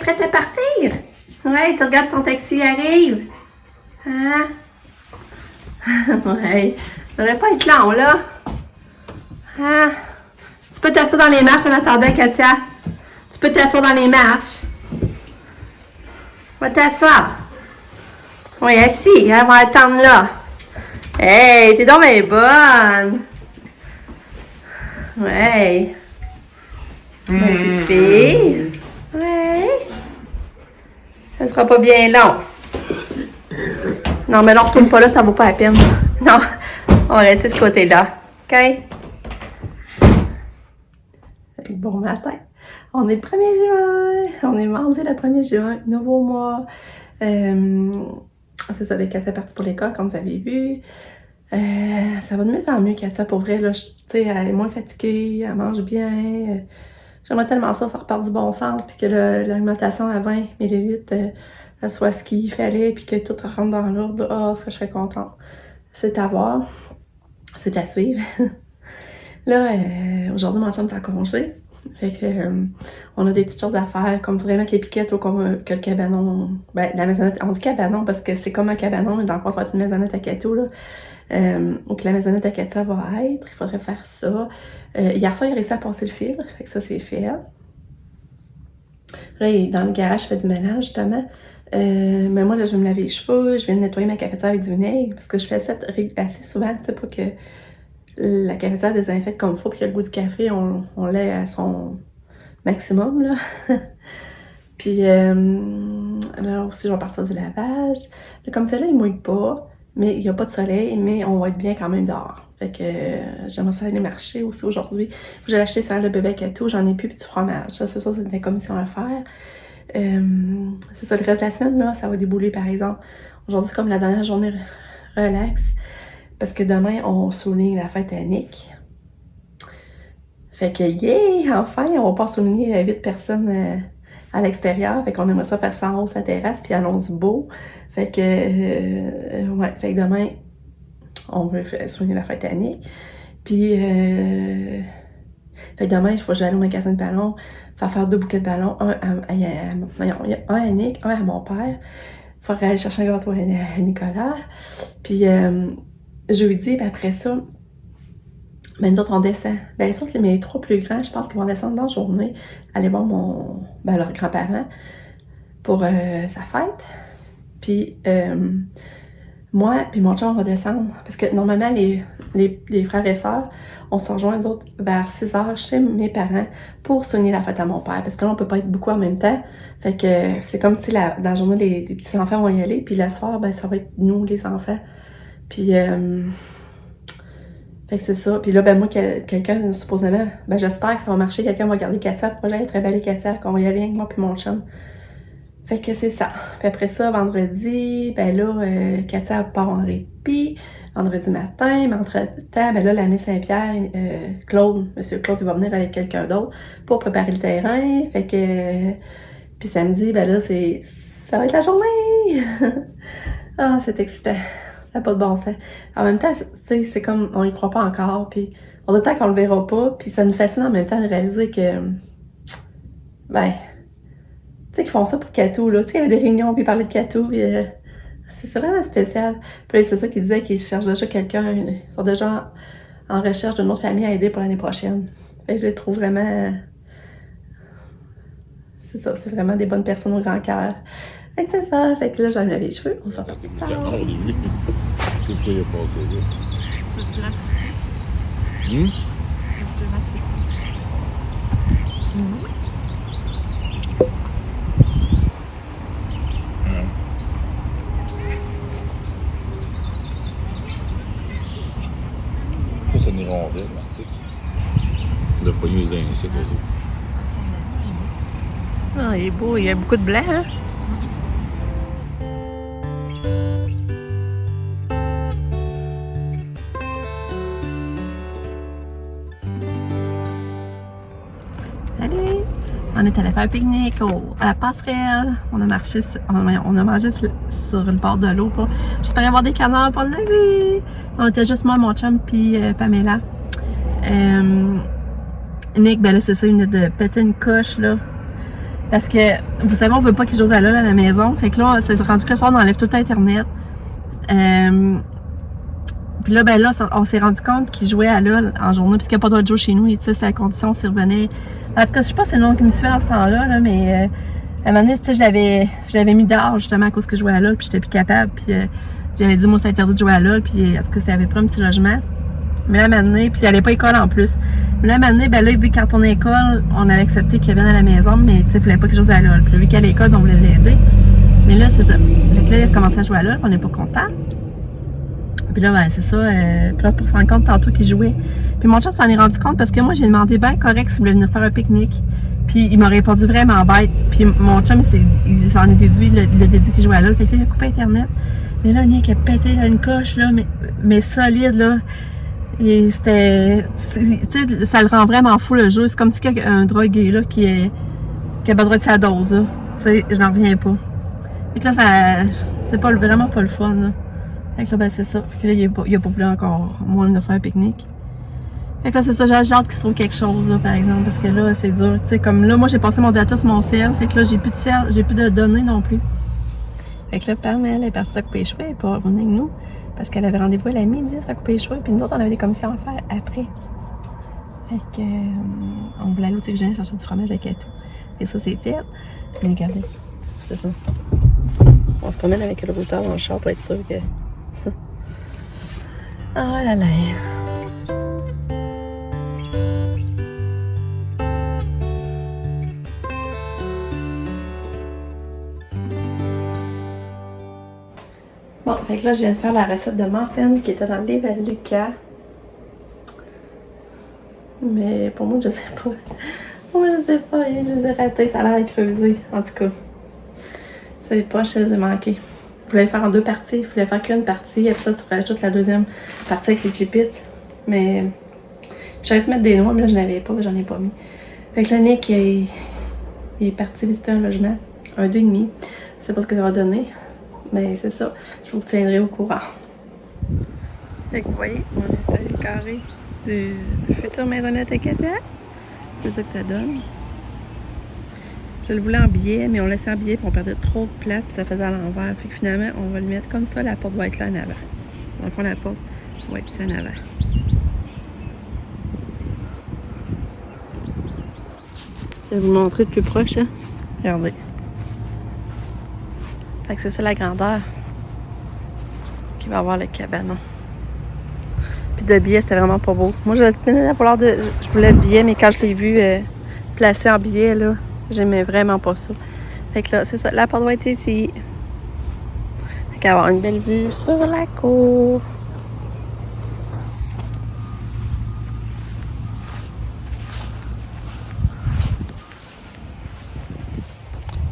prête à partir? Ouais, tu regardes son taxi arrive. Hein? Ouais, ça devrait pas être long, là. Hein? Tu peux t'asseoir dans les marches en attendant, Katia. Tu peux t'asseoir dans les marches. Va t'asseoir. Oui, assis, elle va attendre là. Hey, t'es donc bien bonne. Ouais. Ma petite fille. Ouais. Ça sera pas bien long. Non, mais là, on retourne pas là, ça vaut pas la peine. Non, on va rester de ce côté-là. OK? Bon matin. On est le 1er juin. On est mardi le 1er juin. Nouveau mois. C'est ça, Katia est partie pour l'école, comme vous avez vu. Ça va de mieux en mieux, Katia, pour vrai. Là, tu sais, elle est moins fatiguée, elle mange bien. J'aimerais tellement ça repart du bon sens, puis que l'alimentation à 20 ml, ça soit ce qu'il fallait, puis que tout rentre dans l'ordre. Ah, ça, je serais contente. C'est à voir. C'est à suivre. Là, aujourd'hui, mon chum est en congé. Fait que, on a des petites choses à faire, comme faudrait mettre les piquettes ou comme que le cabanon. Ben, la maisonnette, on dit cabanon parce que c'est comme un cabanon, mais dans le fond, ça va être une maisonnette à Kato, là. Ou que la maisonnette à Katia va être. Il faudrait faire ça. Hier soir, il a réussi à passer le fil. Fait que ça, c'est fait. Là, dans le garage, je fais du ménage, justement. Mais moi, là, je vais me laver les cheveux. Je viens de nettoyer ma cafetière avec du vinaigre. Parce que je fais ça assez souvent, tu sais, pour que la cafetière désinfecte comme il faut, puis que le goût du café, on l'ait à son maximum, là. Puis, là aussi, je vais partir du lavage. Là, comme ça, là, il mouille pas. Mais il n'y a pas de soleil, mais on va être bien quand même dehors. Fait que j'aimerais ça aller marcher aussi aujourd'hui. J'ai acheté ça le bébé Kato, j'en ai plus, puis du fromage. Ça, c'est ça, c'est une commission à faire. C'est ça, le reste de la semaine, là, ça va débouler, par exemple. Aujourd'hui, c'est comme la dernière journée relax. Parce que demain, on souligne la fête à Nick. Fait que, yeah! Enfin, on va pas souligner 8 personnes à l'extérieur. Fait qu'on aimerait ça faire ça en haut sa terrasse, puis allons-y beau. Fait que, ouais, fait que demain, on veut soigner la fête à Nick. Puis, fait que demain, il faut que j'aille au magasin de ballons, faire 2 bouquets de ballons, un à Nick, un à mon père. Il faudrait aller chercher un gâteau à Nicolas. Puis, jeudi, puis après ça, ben nous autres, on descend. Bien sûr, mes 3 plus grands, je pense qu'ils vont descendre dans la journée, aller voir leurs grands-parents pour sa fête. Puis, moi puis mon chum, on va descendre. Parce que normalement, les frères et sœurs, on se rejoint, nous autres, vers 6h chez mes parents pour souligner la fête à mon père. Parce que là, on peut pas être beaucoup en même temps. Fait que c'est comme si dans la journée, les petits-enfants vont y aller. Puis le soir, ben ça va être nous, les enfants. Puis, fait que c'est ça. Puis là, ben moi, quelqu'un, supposément, ben j'espère que ça va marcher. Quelqu'un va garder Katia. Pour là, très belle Katia, qu'on va y aller avec moi puis mon chum. Fait que c'est ça. Puis après ça, vendredi, ben là, Katia part en répit. Vendredi matin, mais entre-temps, ben là, la Miss Saint-Pierre, Monsieur Claude, il va venir avec quelqu'un d'autre pour préparer le terrain. Fait que... Puis samedi, ben là, ça va être la journée! Ah, c'est excitant. Ça n'a pas de bon sens. En même temps, tu sais, c'est comme, on y croit pas encore, puis on a tant qu'on le verra pas, puis ça nous fascine en même temps de réaliser que, ben, tu sais, qu'ils font ça pour Kato, là. Tu sais, il y avait des réunions, puis ils parlaient de Kato, puis c'est vraiment spécial. Puis c'est ça qu'ils disaient qu'ils cherchent déjà quelqu'un, ils sont déjà en recherche d'une autre famille à aider pour l'année prochaine. Fait que je les trouve vraiment, c'est ça, c'est vraiment des bonnes personnes au grand cœur. Fait que c'est ça, fait que là, je vais me laver les cheveux, on s'en parle plus tard. C'est quoi il a passé là? C'est du lac. Ça, c'est une hirondelle, tu sais. Ils doivent pas y user un insecte, eux autres. Ah, il est beau, il y a beaucoup de blanc, hein? Allez! On est allé faire un pique-nique à la passerelle. On a marché, on a mangé sur le bord de l'eau. J'espérais avoir des canards, pour le vu. On était juste moi, mon chum, puis Pamela. Nick, ben là, c'est ça, il venait de péter une coche, là. Parce que, vous savez, on veut pas qu'ils jouent à LOL à la maison. Fait que là, c'est rendu que le soir, on enlève tout le temps Internet. Puis là, ben là, on s'est rendu compte qu'ils jouaient à LOL en journée, puisqu'il n'y a pas d'autre jeu chez nous. Et tu sais, c'est la condition s'y revenait. Parce que je sais pas si c'est le nom qui me suivait dans ce temps-là, là, mais à un moment donné, tu sais, j'avais mis dehors justement à cause que je jouais à LOL, puis j'étais plus capable. Puis j'avais dit, moi, c'est interdit de jouer à LOL, puis est-ce que ça avait pris un petit logement? Mais là, à un moment donné, puis il n'allait pas à l'école en plus. Mais là, à un moment donné, ben là, vu qu'en on est à l'école, on avait accepté qu'il vienne à la maison, mais tu sais, il fallait pas qu'il joue à LOL. Puis là, vu qu'à l'école, ben, on voulait l'aider. Mais là, c'est ça. Fait que là, il a commencé à jouer à LOL, on n'est pas content. Puis là, ben, c'est ça. Puis là, pour se rendre compte tantôt qu'il jouait. Puis mon chum s'en est rendu compte parce que moi, j'ai demandé ben correct s'il voulait venir faire un pique-nique. Puis il m'a répondu vraiment bête. Puis mon chum, il s'en est déduit, il a déduit qu'il jouait à LOL. Fait que là, il a coupé Internet. Mais là, Nick a pété une coche, là, mais solide, là. Et c'était. Tu sais, ça le rend vraiment fou, le jeu. C'est comme si un drogué, là, qui a besoin de sa dose, là. Tu sais, je n'en reviens pas. Fait que là, c'est vraiment pas le fun, là. Fait que là, ben, c'est ça. Fait que là, il a pas voulu encore moins de faire un pique-nique. Fait que là, c'est ça. J'ai hâte qu'il se trouve quelque chose, là, par exemple. Parce que là, c'est dur. Tu sais, comme là, moi, j'ai passé mon data sur mon cell. Fait que là, j'ai plus de données non plus. Fait que là, Pam, elle est partie se couper les cheveux. Elle n'est pas revenue avec nous. Parce qu'elle avait rendez-vous à la midi à se couper les cheveux. Puis nous autres, on avait des commissions à faire après. Fait que, on voulait aller au Tigre chercher du fromage avec tout. Et ça, c'est fait. Mais regardez. C'est ça. On se promène avec le routeur dans le char pour être sûr que. Oh là là. Bon, fait que là, je viens de faire la recette de muffins qui était dans le livre à Lucas. Mais pour moi, je sais pas. Pour moi, je sais pas. Je les ai ratés. Ça a l'air à creuser. En tout cas, c'est pas, je les ai manqués. Je voulais le faire en 2 parties. Je voulais faire qu'une partie. Après ça, tu rajoutes la deuxième partie avec les chipits. Mais j'avais pu mettre des noix, mais là, je n'avais pas. J'en ai pas mis. Fait que là, Nick, il est parti visiter un logement. Un 2,5. Je sais pas ce que ça va donner. Mais c'est ça. Je vous tiendrai au courant. Fait que vous voyez, on a installé le carré du futur maisonnette Acadia. C'est ça que ça donne. Je le voulais en billet, mais on laissait en billet puis on perdait trop de place puis ça faisait à l'envers. Fait que finalement, on va le mettre comme ça. La porte va être là en avant. Dans le fond, la porte va être ici en avant. Je vais vous montrer de plus proche. Hein? Regardez. Fait que c'est ça la grandeur qu'il va avoir le cabanon. Puis de billet, c'était vraiment pas beau. Moi, je tenais pour l'heure de. Je voulais le billet, mais quand je l'ai vu placé en billet, là, j'aimais vraiment pas ça. Fait que là, c'est ça. La porte va être ici. Fait qu'elle va avoir une belle vue sur la cour.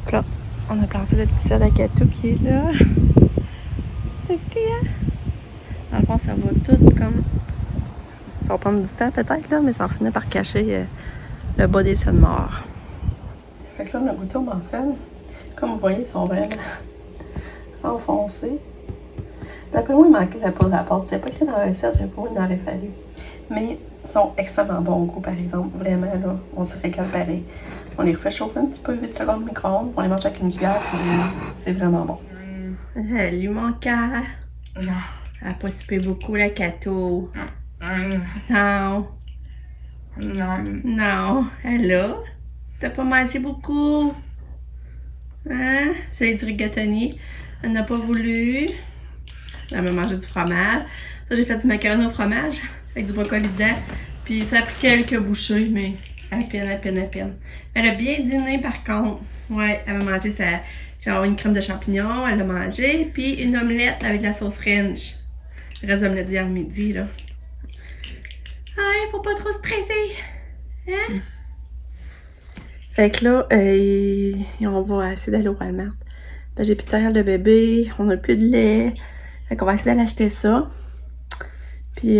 Puis là, on a planté le petit cèdre à Catou qui est là. C'est petit, hein? Dans le fond, ça va tout comme. Ça va prendre du temps peut-être, là, mais ça va finir par cacher le bas des scènes morts. Fait que là, on a goûté au muffin. Comme vous voyez, ils sont vraiment enfoncés. D'après moi, il manquait la poudre à la pâte. C'était pas écrit dans la recette, mais pour moi, il en aurait fallu. Mais ils sont extrêmement bons au goût, par exemple. Vraiment, là, on se régale pareil. On les refait chauffer un petit peu 8 secondes au micro-ondes. On les mange avec une cuillère, puis c'est vraiment bon. Salut, mon cœur. Elle a pas soupé beaucoup, la Cato. Non. Non. Non. Elle a. T'as pas mangé beaucoup. Hein? C'est du rigatoni. Elle n'a pas voulu. Elle m'a mangé du fromage. Ça, j'ai fait du macaroni au fromage avec du brocoli dedans. Puis ça a pris quelques bouchées, mais à peine. Elle a bien dîné par contre. Ouais, elle m'a mangé genre une crème de champignons, elle l'a mangé. Puis une omelette avec de la sauce ranch. Le reste de l'omelette d'hier midi, là. Ah, faut pas trop stresser. Hein? Fait que là, on va essayer d'aller au Walmart. Ben, j'ai plus de céréales de bébé, on a plus de lait. Fait qu'on va essayer d'aller acheter ça. Puis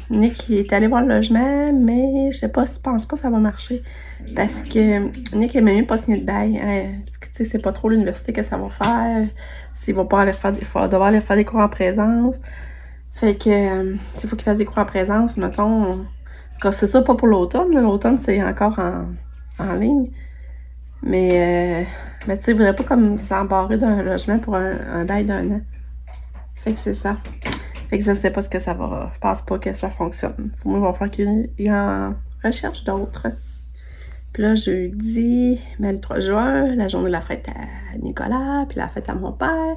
Nick il est allé voir le logement, mais je pense pas que ça va marcher. Parce que Nick il m'a même pas signé de bail. Parce que tu sais, c'est pas trop l'université que ça va faire. S'il va pas aller faire il va devoir aller faire des cours en présence. Fait que s'il faut qu'il fasse des cours en présence, mettons. C'est ça, pas pour l'automne. L'automne, c'est encore en ligne. Mais tu sais, il voudrait pas comme s'embarrer d'un logement pour un bail d'1 an. Fait que c'est ça. Fait que je sais pas ce que ça va. Je pense pas que ça fonctionne. Faut mieux falloir qu'il en recherche d'autres. Puis là, jeudi, le 3 juin, la journée de la fête à Nicolas, puis la fête à mon père.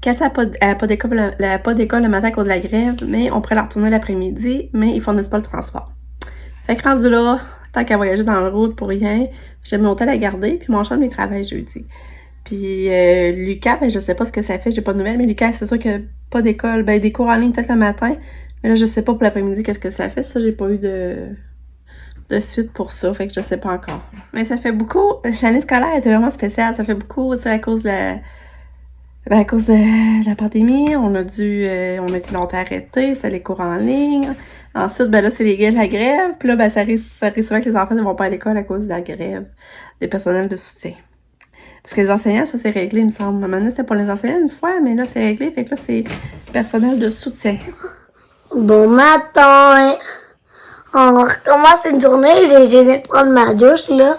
Cathy n'a pas d'école le matin à cause de la grève, mais on pourrait la retourner l'après-midi, mais ils fournissent pas le transport. Fait que rendu là, tant qu'à voyager dans le route pour rien, j'ai mon hôtel à garder, puis mon chum, il travaille jeudi. Puis Lucas, ben je sais pas ce que ça fait, j'ai pas de nouvelles, mais Lucas, c'est sûr que pas d'école, ben des cours en ligne peut-être le matin, mais là, je sais pas pour l'après-midi qu'est-ce que ça fait, ça, j'ai pas eu de suite pour ça, fait que je sais pas encore. Mais ça fait beaucoup, l'année scolaire était vraiment spéciale, ça fait beaucoup, tu sais, à cause de la pandémie, on a été longtemps arrêtés, c'est les cours en ligne. Ensuite, ben là, c'est la grève. Puis là, ben ça arrive souvent que les enfants ne vont pas à l'école à cause de la grève des personnels de soutien. Parce que les enseignants, ça c'est réglé, il me semble. À un moment donné, c'était pour les enseignants une fois, mais là, c'est réglé. Fait que là, c'est personnel de soutien. Bon matin! On recommence une journée, j'ai viens de prendre ma douche, là.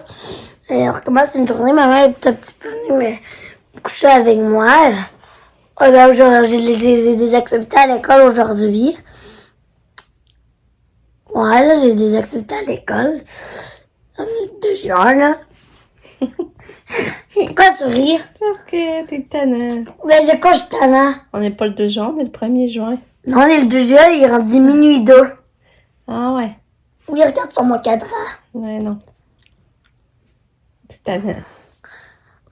Et on recommence une journée, maman est un petit peu venue me coucher avec moi. Alors, j'ai des activités à l'école aujourd'hui. Ouais, là, j'ai des activités à l'école. On est le 2 juin, là. Pourquoi tu ris? Parce que t'es tannant. Ben, de quoi je suis tannant? On n'est pas le 2 juin, on est le 1er juin. Non, on est le 2 juin, il est rendu minuit 2. Ah ouais. Oui, regarde sur mon cadran. Ouais, non. T'es tannant.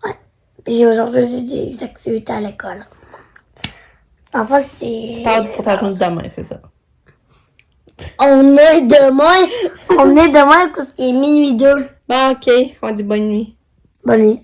Ouais. Puis aujourd'hui, j'ai des activités à l'école. Enfin, c'est... Tu parles pour ta journée de demain, c'est ça? On est demain parce qu'il est minuit 2. Bon, ok. On dit bonne nuit. Bonne nuit.